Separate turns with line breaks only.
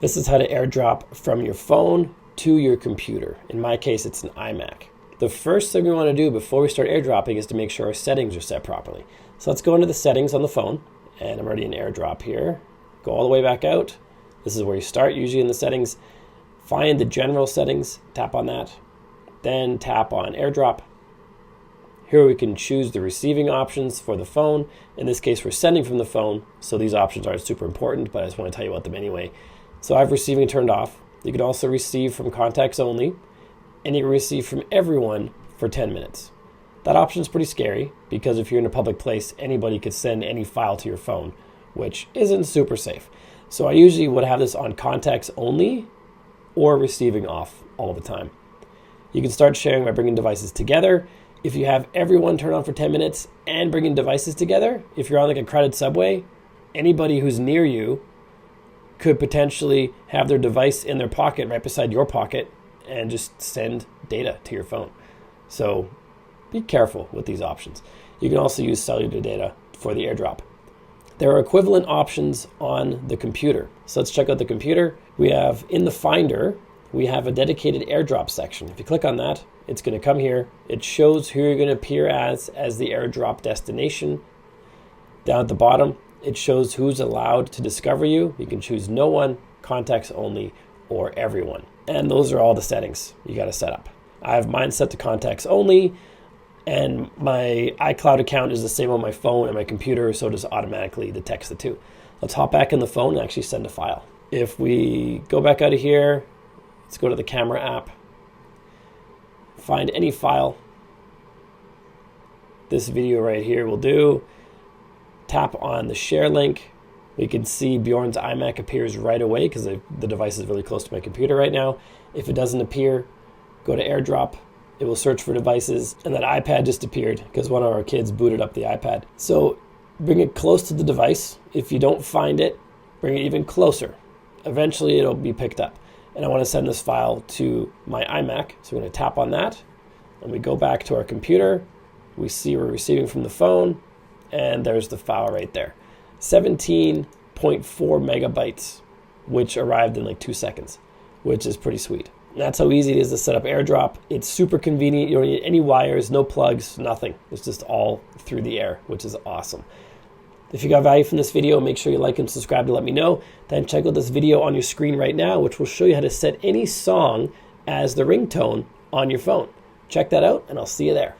This is how to AirDrop from your phone to your computer. In my case, it's an iMac. The first thing we want to do before we start AirDropping is to make sure our settings are set properly. So let's go into the settings on the phone, and I'm already in AirDrop here. Go all the way back out. This is where you start, usually in the settings. Find the general settings, tap on that. Then tap on AirDrop. Here we can choose the receiving options for the phone. In this case, we're sending from the phone, so these options aren't super important, but I just want to tell you about them anyway. So I have receiving turned off. You can also receive from contacts only, and you can receive from everyone for 10 minutes. That option is pretty scary because if you're in a public place, anybody could send any file to your phone, which isn't super safe. So I usually would have this on contacts only or receiving off all the time. You can start sharing by bringing devices together. If you have everyone turn on for 10 minutes and bringing devices together, if you're on like a crowded subway, anybody who's near you could potentially have their device in their pocket right beside your pocket and just send data to your phone. So be careful with these options. You can also use cellular data for the AirDrop. There are equivalent options on the computer. So let's check out the computer. We have in the Finder, we have a dedicated AirDrop section. If you click on that, it's going to come here. It shows who you're going to appear as the AirDrop destination. Down at the bottom, it shows who's allowed to discover you. You can choose no one, contacts only, or everyone. And those are all the settings you got to set up. I have mine set to contacts only, and my iCloud account is the same on my phone and my computer, so it just automatically detects the two. Let's hop back in the phone and actually send a file. If we go back out of here, let's go to the camera app, find any file. This video right here will do. Tap on the share link. We can see Bjorn's iMac appears right away because the device is really close to my computer right now. If it doesn't appear, go to AirDrop. It will search for devices, and that iPad just appeared because one of our kids booted up the iPad. So bring it close to the device. If you don't find it, bring it even closer. Eventually it'll be picked up. And I want to send this file to my iMac. So we're going to tap on that, and we go back to our computer. We see we're receiving from the phone, and there's the file right there. 17.4 megabytes, which arrived in like 2 seconds, which is pretty sweet. And that's how easy it is to set up AirDrop. It's super convenient. You don't need any wires, no plugs, nothing. It's just all through the air, which is awesome. If you got value from this video, make sure you like and subscribe to let me know. Then check out this video on your screen right now, which will show you how to set any song as the ringtone on your phone. Check that out, and I'll see you there.